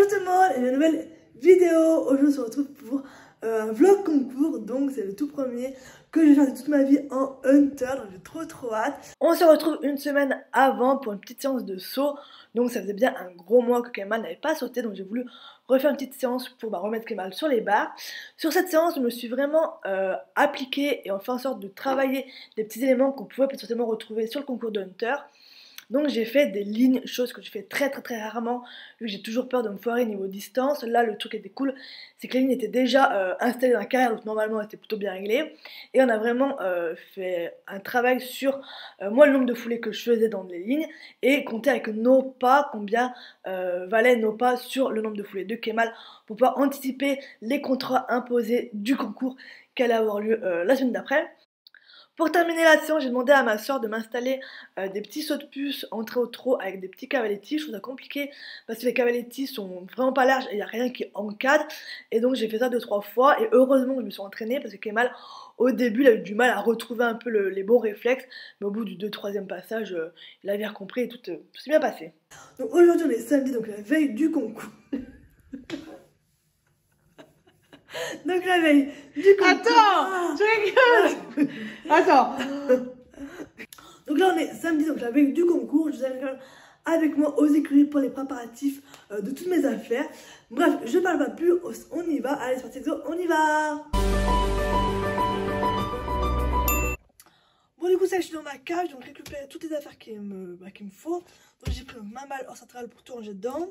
Bonjour tout le monde et une nouvelle vidéo. Aujourd'hui on se retrouve pour un vlog concours. Donc c'est le tout premier que je vais faire de toute ma vie en Hunter. Donc j'ai trop hâte. On se retrouve une semaine avant pour une petite séance de saut. Donc ça faisait bien un gros mois que Kemal n'avait pas sauté. Donc j'ai voulu refaire une petite séance pour remettre Kemal sur les barres. Sur cette séance je me suis vraiment appliquée et on fait en sorte de travailler des petits éléments qu'on pouvait potentiellement retrouver sur le concours de Hunter. Donc j'ai fait des lignes, chose que je fais très rarement, vu que j'ai toujours peur de me foirer niveau distance. Là le truc qui était cool, c'est que les lignes étaient déjà installées dans la carrière, donc normalement elles étaient plutôt bien réglées. Et on a vraiment fait un travail sur moi le nombre de foulées que je faisais dans les lignes, et compter avec nos pas, combien valaient nos pas sur le nombre de foulées de Kemal, pour pouvoir anticiper les contrats imposés du concours qui allait avoir lieu la semaine d'après. Pour terminer la séance, j'ai demandé à ma soeur de m'installer des petits sauts de puce entrée au trot avec des petits cavaletti. Je trouve ça compliqué parce que les cavaletti sont vraiment pas larges et il n'y a rien qui encadre. Et donc j'ai fait ça 2-3 fois et heureusement que je me suis entraînée parce que Kemal, au début, il a eu du mal à retrouver un peu les bons réflexes. Mais au bout du 2-3e passage, il avait compris et tout s'est bien passé. Donc aujourd'hui on est samedi, donc la veille du concours. Donc la veille du concours. Attends, tu rigoles. Attends. Donc là on est samedi, donc la veille du concours. Je vous invite avec moi aux écuries pour les préparatifs de toutes mes affaires. Bref, je parle pas plus, on y va. Allez, c'est parti, on y va. Bon du coup ça je suis dans ma cage, donc récupérer toutes les affaires qu'il me faut. Donc j'ai pris ma malle hors centrale pour tout ranger dedans.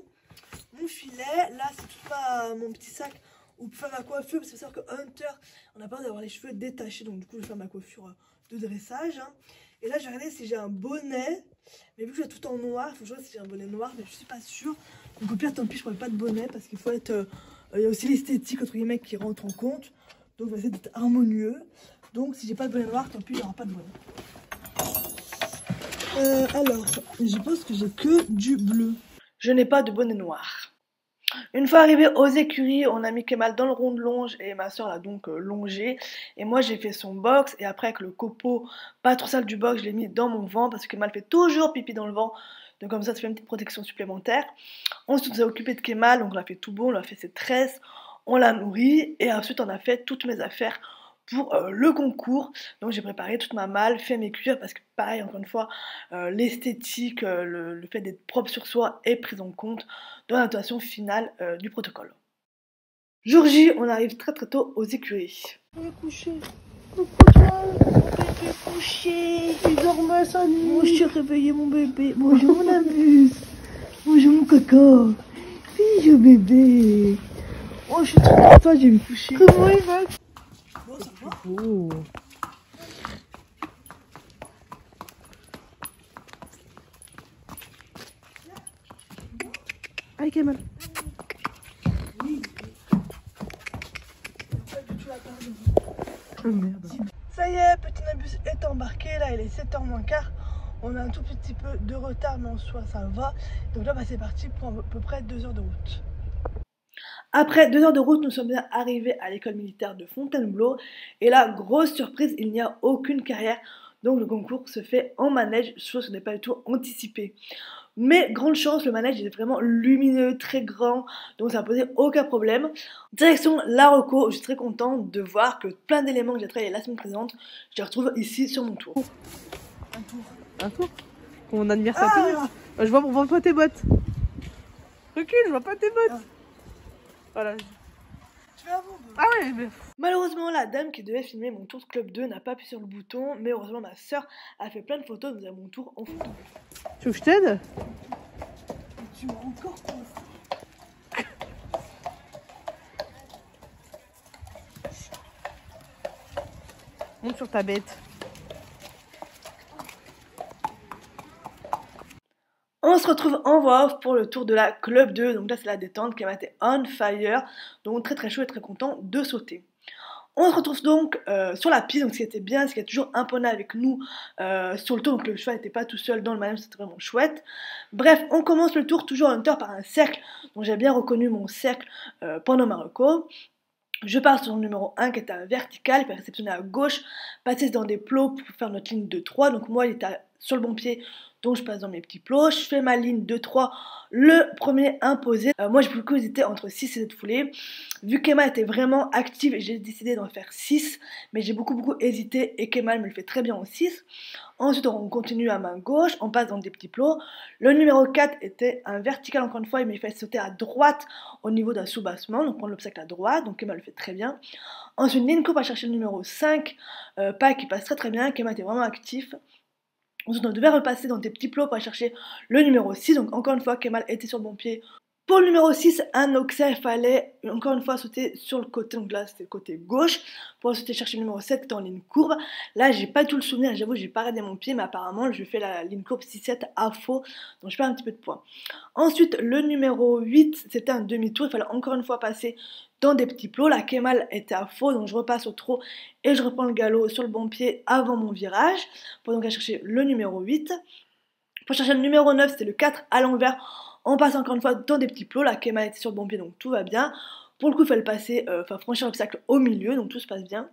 Mon filet, là c'est tout mon petit sac ou pour faire ma coiffure, parce que c'est sûr que Hunter, on a peur d'avoir les cheveux détachés, donc du coup je vais faire ma coiffure de dressage. Et là j'ai regardé si j'ai un bonnet, mais vu que j'ai tout en noir, il faut que je vois si j'ai un bonnet noir, mais je suis pas sûre. Donc au pire tant pis, je prends pas de bonnet, parce qu'il faut être, il y a aussi l'esthétique entre guillemets qui rentre en compte, donc je vais essayer d'être harmonieux. Donc si j'ai pas de bonnet noir, tant pis, il n'y aura pas de bonnet. Alors, je pense que j'ai que du bleu. Je n'ai pas de bonnet noir. Une fois arrivé aux écuries, on a mis Kemal dans le rond de longe et ma soeur l'a donc longé. Et moi j'ai fait son box et après avec le copeau pas trop sale du box, je l'ai mis dans mon vent parce que Kemal fait toujours pipi dans le vent. Donc comme ça fait une petite protection supplémentaire. Ensuite on s'est occupé de Kemal, donc on a fait tout beau, on a fait ses tresses, on l'a nourri et ensuite on a fait toutes mes affaires pour le concours. Donc j'ai préparé toute ma malle, fait mes cuirs parce que pareil encore une fois l'esthétique, le fait d'être propre sur soi est pris en compte dans la notation finale du protocole. Jour J, on arrive très tôt aux écuries. On est couché. Couche-toi, bébé couché. Il dormait sa nuit. Moi je suis réveillé mon bébé. Bonjour mon abus. Bonjour mon coco. Bonjour bébé. Oh je suis trop contente, j'ai me coucher. Comment il va? Bon, ça va. Oh. Allez, Kemal. Oui. Oh merde. Ça y est, petit Nabus est embarqué. Là, il est 7h moins quart. On a un tout petit peu de retard, mais en soi, ça va. Donc là, c'est parti pour à peu près 2 heures de route. Après 2 heures de route, nous sommes bien arrivés à l'école militaire de Fontainebleau. Et là, grosse surprise, il n'y a aucune carrière. Donc le concours se fait en manège, chose qui n'est pas du tout anticipée. Mais grande chance, le manège est vraiment lumineux, très grand, donc ça n'a posé aucun problème. Direction La Rocco, je suis très contente de voir que plein d'éléments que j'ai travaillé la semaine précédente, je les retrouve ici sur mon tour. Un tour. Un tour? On admire sa tenue. Je vois pas tes bottes. Recule, je vois pas tes bottes. Voilà. Tu fais un bombe. Ah ouais, mais... Malheureusement, la dame qui devait filmer mon tour de club 2 n'a pas appuyé sur le bouton, mais heureusement ma soeur a fait plein de photos, nous avons mon tour en photo. Tu veux que je t'aide? Tu m'as encore coincé. Monte sur ta bête. On se retrouve en voix off pour le tour de la club 2, donc là c'est la détente qui m'a été on fire, donc très chaud et très content de sauter. On se retrouve donc sur la piste, donc ce qui était bien, c'est qu'il y a toujours un poney avec nous sur le tour, donc le cheval n'était pas tout seul dans le manège, c'était vraiment chouette. Bref, on commence le tour toujours en Hunter par un cercle, donc j'ai bien reconnu mon cercle pendant ma reco. Je pars sur le numéro 1 qui est à vertical, puis réceptionner à gauche, passer dans des plots pour faire notre ligne de 3, donc moi il était sur le bon pied, Donc je passe dans mes petits plots, je fais ma ligne 2-3, le premier imposé. Moi j'ai beaucoup hésité entre 6 et 7 foulées. Vu qu'Emma était vraiment active, j'ai décidé d'en faire 6, mais j'ai beaucoup hésité et qu'Emma me le fait très bien en 6. Ensuite on continue à main gauche, on passe dans des petits plots. Le numéro 4 était un vertical encore une fois, il m'a fait sauter à droite au niveau d'un sous-bassement, donc prendre l'obstacle à droite, donc Emma le fait très bien. Ensuite ligne coupe à chercher le numéro 5, pas qui passe très bien, qu'Emma était vraiment actif. Ensuite, on devait repasser dans des petits plots pour aller chercher le numéro 6. Donc, encore une fois, Kemal était sur le bon pied. Pour le numéro 6, un oxer, il fallait encore une fois sauter sur le côté. Donc là, c'était le côté gauche. Pour ensuite chercher le numéro 7 qui était en ligne courbe. Là, j'ai pas tout le souvenir. J'avoue, j'ai pas regardé mon pied. Mais apparemment, je fais la ligne courbe 6-7 à faux. Donc, je perds un petit peu de points. Ensuite, le numéro 8, c'était un demi-tour. Il fallait encore une fois passer dans des petits plots. La Kemal était à faux, donc je repasse au trot et je reprends le galop sur le bon pied avant mon virage pour donc aller chercher le numéro 8. Pour chercher le numéro 9, c'était le 4 à l'envers. On passe encore une fois dans des petits plots. La Kemal était sur le bon pied, donc tout va bien. Pour le coup, il fallait passer, franchir l'obstacle au milieu, donc tout se passe bien.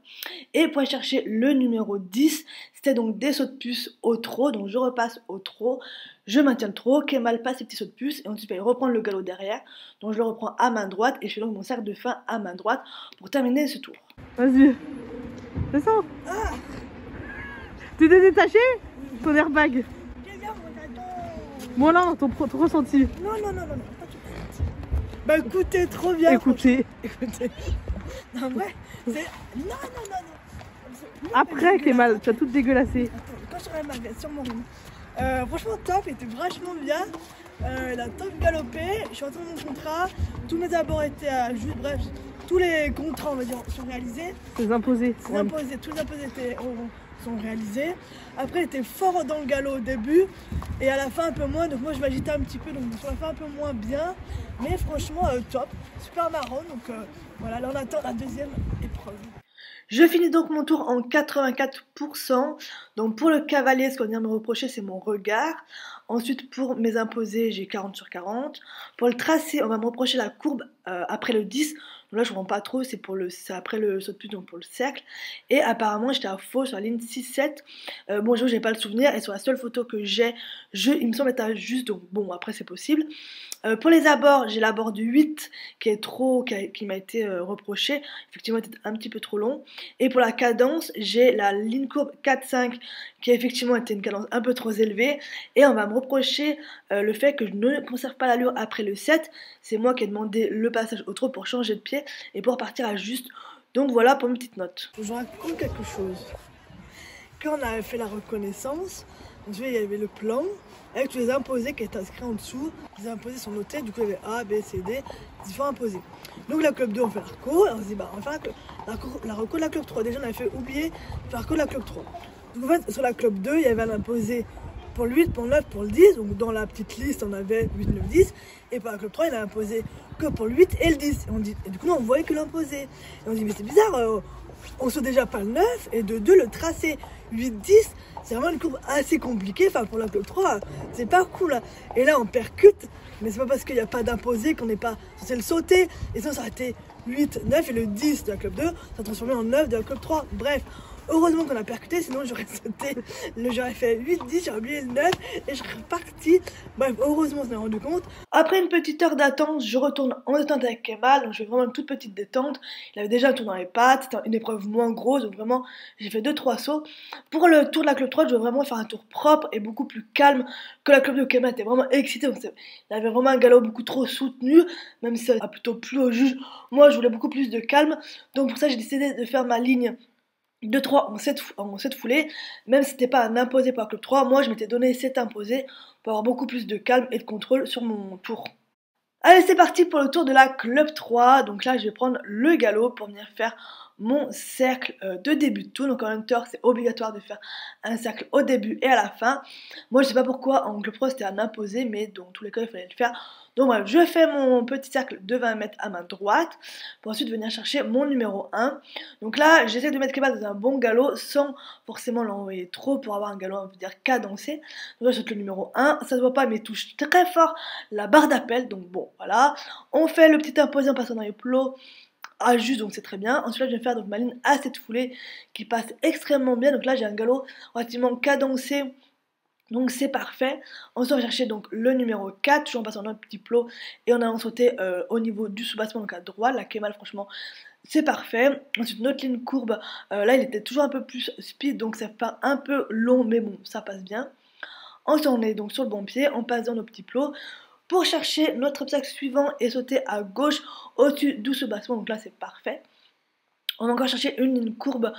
Et pour aller chercher le numéro 10, c'était donc des sauts de puce au trot. Donc je repasse au trot, je maintiens le trot, Kemal passe ses petits sauts de puce, et ensuite il va reprendre le galop derrière. Donc je le reprends à main droite, et je fais donc mon cercle de fin à main droite pour terminer ce tour. Vas-y, descends. Ah, T'es détaché? Ton airbag. quel gars, Moi là, ton ressenti. non, pas tout de suite. Bah écoutez, trop bien. Écoutez. Écoutez. Non, vrai, c'est... Non. Après, Kemal, tu as tout dégueulassé. Attends, quand je serai sur mon rythme. Franchement, top, il était vachement bien. Il a top galopé. Je suis rentrée dans mon contrat. Tous mes abords étaient juste, bref, tous les contrats, on va dire, sont réalisés. Les imposés. Tous les imposés sont réalisés. Après, il était fort dans le galop au début et à la fin un peu moins. Donc moi, je m'agitais un petit peu, donc sur la fin un peu moins bien. Mais franchement, top, super marrant. Donc voilà, là on attend la deuxième épreuve. Je finis donc mon tour en 84%. Donc pour le cavalier, ce qu'on vient me reprocher, c'est mon regard. Ensuite, pour mes imposés, j'ai 40 sur 40. Pour le tracé, on va me reprocher la courbe après le 10. Donc là, je ne comprends pas trop, c'est après le saut de puce, donc pour le cercle. Et apparemment, j'étais à faux sur la ligne 6-7. Bon, je n'ai pas le souvenir. Et sur la seule photo que j'ai, il me semble être à juste. Donc bon, après, c'est possible. Pour les abords, j'ai l'abord du 8 qui est qui m'a été reproché. Effectivement, était un petit peu trop long. Et pour la cadence, j'ai la ligne courbe 4-5 qui effectivement était une cadence un peu trop élevée. Et on va me reprocher le fait que je ne conserve pas l'allure après le 7. C'est moi qui ai demandé le passage au trot pour changer de pied et pour partir à juste. Donc voilà pour mes petites notes. Je vous raconte quelque chose. Quand on avait fait la reconnaissance, il y avait le plan avec tous les imposés qui étaient inscrits en dessous. Les imposés sont notés, du coup il y avait A, B, C, D, différents imposés. Donc la club 2 on fait la reco, et on se dit bah on va faire la reco de la club 3. Déjà on avait fait oublier la reco de la club 3. Donc en fait sur la club 2 il y avait un imposé pour le 8, pour le 9, pour le 10. Donc dans la petite liste on avait 8, 9, 10. Et pour la club 3 il a imposé que pour le 8 et le 10. Et du coup on voyait que l'imposé. Et on dit mais c'est bizarre, on saute déjà pas le 9 et de 2 le tracé 8-10, c'est vraiment une courbe assez compliquée. Enfin pour la club 3 c'est pas cool. Et là on percute, mais c'est pas parce qu'il n'y a pas d'imposé qu'on n'est pas censé le sauter. Et sinon ça aurait été 8, 9 et le 10 de la club 2 ça transformé en 9 de la club 3. Bref, heureusement qu'on a percuté, sinon j'aurais sauté, j'aurais fait 8, 10, j'aurais oublié le 9 et je serais reparti. Bref, heureusement on s'en est rendu compte. Après une petite heure d'attente, je retourne en détente avec Kemal, donc je fais vraiment une toute petite détente. Il avait déjà un tour dans les pattes, c'était une épreuve moins grosse, donc vraiment j'ai fait 2-3 sauts. Pour le tour de la club 3, je veux vraiment faire un tour propre et beaucoup plus calme que la club de Kemal était vraiment excité. Donc il avait vraiment un galop beaucoup trop soutenu, même si ça a plutôt plu au juge. Moi je voulais beaucoup plus de calme, donc pour ça j'ai décidé de faire ma ligne 2-3 en 7 foulées, même si c'était pas un imposé par club 3, moi je m'étais donné 7 imposés pour avoir beaucoup plus de calme et de contrôle sur mon tour. Allez c'est parti pour le tour de la club 3, donc là je vais prendre le galop pour venir faire mon cercle de début de tour. Donc en hunter c'est obligatoire de faire un cercle au début et à la fin. Moi je sais pas pourquoi en club 3 c'était un imposé, mais dans tous les cas il fallait le faire. Donc bref, je fais mon petit cercle de 20 mètres à main droite pour ensuite venir chercher mon numéro 1. Donc là j'essaie de mettre Kemal dans un bon galop sans forcément l'envoyer trop pour avoir un galop on va dire cadencé. Donc là je saute le numéro 1, ça se voit pas mais touche très fort la barre d'appel. Donc bon voilà, on fait le petit imposé en passant dans les plots à juste, donc c'est très bien. Ensuite là je vais faire donc ma ligne à 7 foulées qui passe extrêmement bien. Donc là j'ai un galop relativement cadencé Donc c'est parfait. Ensuite on va chercher donc le numéro 4, toujours en passant dans notre petit plot et en allant sauter au niveau du sous-bassement, donc à droite. La Kemal franchement c'est parfait. Ensuite notre ligne courbe, là il était toujours un peu plus speed, donc ça fait un peu long mais bon ça passe bien. Ensuite on est donc sur le bon pied, on passe dans nos petits plots pour chercher notre obstacle suivant et sauter à gauche au-dessus du sous-bassement, donc là c'est parfait. On va encore chercher une ligne courbe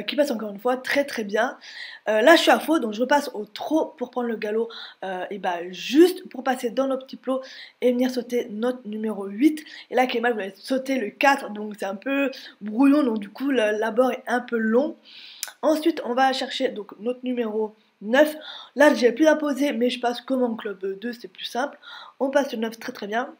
qui passe encore une fois très très bien. Là je suis à faux, donc je repasse au trot pour prendre le galop et bah juste pour passer dans nos petits plots et venir sauter notre numéro 8. Et là Kemal voulait sauter le 4, donc c'est un peu brouillon, donc du coup l'abord est un peu long. Ensuite on va chercher donc notre numéro 9. Là j'ai plus d'imposer mais je passe comme en club 2, c'est plus simple. On passe le 9 très très bien.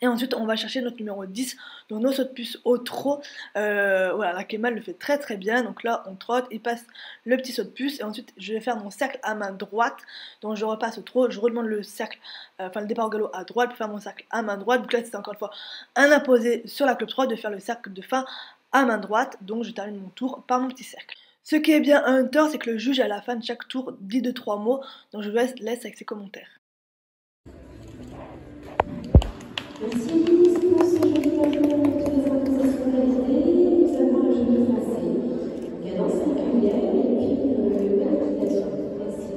Et ensuite on va chercher notre numéro 10, donc nos sauts de puce au trot. Voilà, la Kemal le fait très très bien, donc là on trotte, il passe le petit saut de puce et ensuite je vais faire mon cercle à main droite. Donc je repasse au trot, je redemande le cercle, enfin le départ au galop à droite pour faire mon cercle à main droite. Donc là c'est encore une fois un imposé sur la club 3 de faire le cercle de fin à main droite, donc je termine mon tour par mon petit cercle. Ce qui est bien un hunter, c'est que le juge à la fin de chaque tour dit 2-3 mots, donc je vous laisse avec ses commentaires. Merci pour ce joli tableau de toutes les impositions. Nous avons le joli français, cadence régulière et puis belle application. Merci.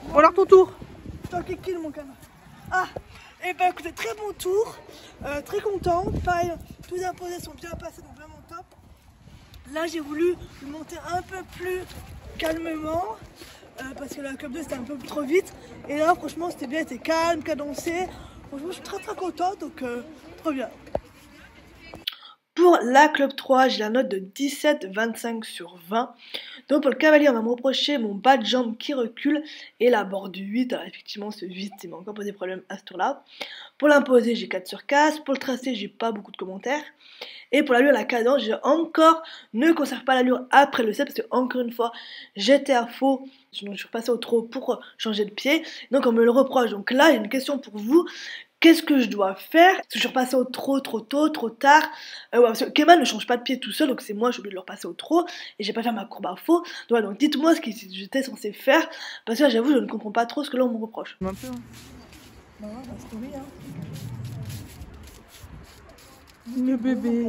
Bon alors ton tour. Toi qui kill mon canard. Ah, et ben écoutez, très bon tour, très content. Pareil, tous les imposés sont bien passés, donc vraiment top. Là j'ai voulu monter un peu plus calmement. Parce que la club 2 c'était un peu trop vite. Et là franchement c'était bien, c'était calme, cadencé. Franchement je suis très contente, donc trop bien. Pour la club 3, j'ai la note de 17,25 sur 20. Donc pour le cavalier, on va me reprocher mon bas de jambe qui recule et la bord du 8. Alors effectivement ce 8, il m'a encore posé problème à ce tour-là. Pour l'imposer, j'ai 4 sur 4. Pour le tracé, j'ai pas beaucoup de commentaires. Et pour l'allure, la cadence, j'ai encore ne conserve pas l'allure après le 7 parce que encore une fois, j'étais à faux. Donc je suis repassée au trot pour changer de pied. Donc on me le reproche. Donc là, j'ai une question pour vous. Qu'est-ce que je dois faire? Parce que je suis repassée au trot trop tôt, trop tard. Ouais, parce que Kemal ne change pas de pied tout seul, donc c'est moi, j'ai oublié de le repasser au trot. Et j'ai pas fait ma courbe à faux. Donc dites-moi ce que j'étais censée faire. Parce que là, j'avoue, je ne comprends pas trop ce que là on me reproche. Un peu. Hein. Bah ouais, parce que oui, hein. Le bébé.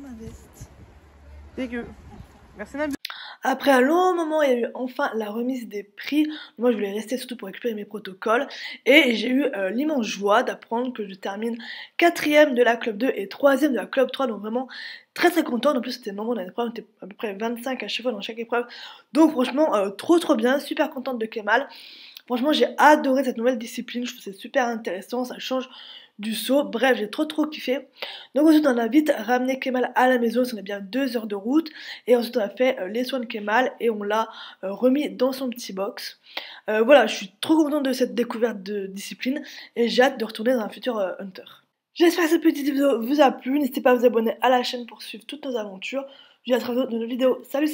Ma veste. Dégueu. Merci Nabil. Après un long moment, il y a eu enfin la remise des prix. Moi, je voulais rester surtout pour récupérer mes protocoles. Et j'ai eu l'immense joie d'apprendre que je termine 4ème de la club 2 et 3ème de la club 3. Donc vraiment très contente. En plus, c'était nombreux dans l'épreuve. On était à peu près 25 à chaque fois dans chaque épreuve. Donc franchement, trop bien. Super contente de Kemal. Franchement, j'ai adoré cette nouvelle discipline. Je trouve que c'est super intéressant. Ça change du saut. Bref, j'ai trop kiffé. Donc ensuite, on a vite ramené Kemal à la maison. On a bien 2 heures de route. Et ensuite, on a fait les soins de Kemal et on l'a remis dans son petit box. Voilà, je suis trop contente de cette découverte de discipline et j'ai hâte de retourner dans un futur hunter. J'espère que cette petite vidéo vous a plu. N'hésitez pas à vous abonner à la chaîne pour suivre toutes nos aventures. Je vous dis à très bientôt dans une vidéo. Salut